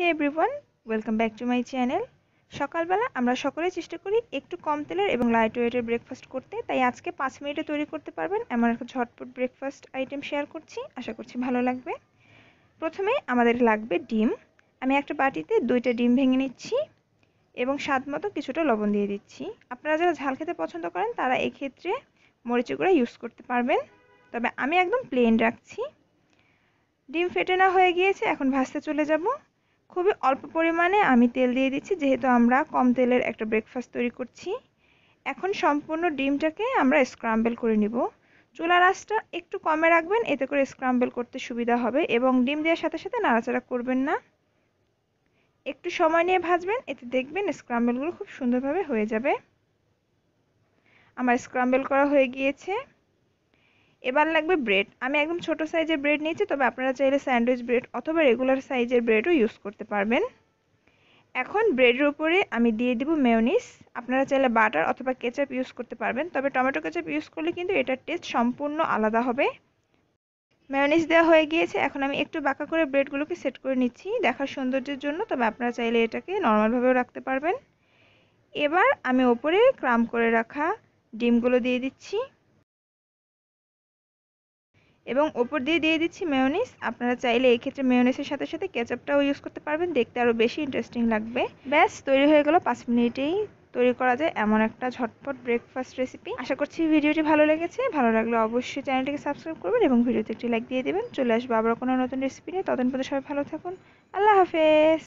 Hey everyone, welcome back to my channel. সকালবেলা আমরা সকলেই চেষ্টা করি একটু কম তেলের এবং লাইট ওয়েটের ব্রেকফাস্ট করতে, তাই আজকে 5 মিনিটে তৈরি করতে পারবেন এমন একটা ঝটপট ব্রেকফাস্ট আইটেম শেয়ার করছি। আশা করছি ভালো লাগবে। প্রথমে আমাদের লাগবে ডিম। আমি একটা বাটিতে 2টা ডিম ভেঙে নিচ্ছি এবং স্বাদ মতো কিছুটা লবণ দিয়ে দিচ্ছি। আপনারা যারা ঝাল খেতে পছন্দ করেন তারা এই ক্ষেত্রে মরিচের গুঁড়া ইউজ করতে পারবেন, তবে আমি একদম প্লেন রাখছি। ডিম ফেটে না হয়ে গিয়েছে, এখন ভাজতে চলে যাব। খুবই অল্প পরিমাণে আমি তেল দিয়ে দিচ্ছি, যেহেতু আমরা কম তেলের একটা ব্রেকফাস্ট তৈরি করছি। এখন সম্পূর্ণ ডিমটাকে আমরা স্ক্রাম্বল করে নিব। চুলার আঁচটা একটু কমে রাখবেন, এতে করে স্ক্রাম্বল করতে সুবিধা হবে, এবং ডিম দেওয়ার সাথে সাথে নাড়াচাড়া করবেন না। একটু সময় নিয়ে ভাজবেন, এতে দেখবেন স্ক্রাম্বলগুলো খুব সুন্দরভাবে হয়ে যাবে। আমার স্ক্রাম্বল করা হয়ে গিয়েছে। এবার লাগবে ব্রেড। আমি একদম ছোট সাইজের ব্রেড নিয়েছি, তবে আপনারা চাইলে স্যান্ডউইচ ব্রেড অথবা রেগুলার সাইজের ব্রেডও ইউজ করতে পারবেন। এখন ব্রেডের উপরে আমি দিয়ে দিব মেয়োনিজ। আপনারা চাইলে বাটার অথবা কেচাপ ইউজ করতে পারবেন, তবে টমেটো কেচাপ ইউজ করলে কিন্তু এটার টেস্ট সম্পূর্ণ আলাদা হবে। মেয়োনিজ দেওয়া হয়ে গিয়েছে, এখন আমি একটু বাঁকা করে ব্রেডগুলোকে সেট করে নিচ্ছি দেখার সৌন্দর্যের জন্য, তবে আপনারা চাইলে এটাকে নর্মালভাবেও রাখতে পারবেন। এবার আমি ওপরে ক্রাম্ব করে রাখা ডিমগুলো দিয়ে দিচ্ছি এবং ওপর দিয়ে দিচ্ছি মেয়োনিজ। আপনারা চাইলে এই ক্ষেত্রে মেয়োনিজের সাথে সাথে কেচাপটাও ইউজ করতে পারবেন, দেখতে আরও বেশি ইন্টারেস্টিং লাগবে। ব্যাস, তৈরি হয়ে গেল 5 মিনিটেই তৈরি করা যায় এমন একটা ঝটপট ব্রেকফাস্ট রেসিপি। আশা করছি ভিডিওটি ভালো লেগেছে। ভালো লাগলে অবশ্যই চ্যানেলটিকে সাবস্ক্রাইব করবেন এবং ভিডিওতে একটি লাইক দিয়ে দেবেন। চলে আসবো আবার কোনো নতুন রেসিপি নিয়ে। ততদিন পর্যন্ত সবাই ভালো থাকুন। আল্লাহ হাফেজ।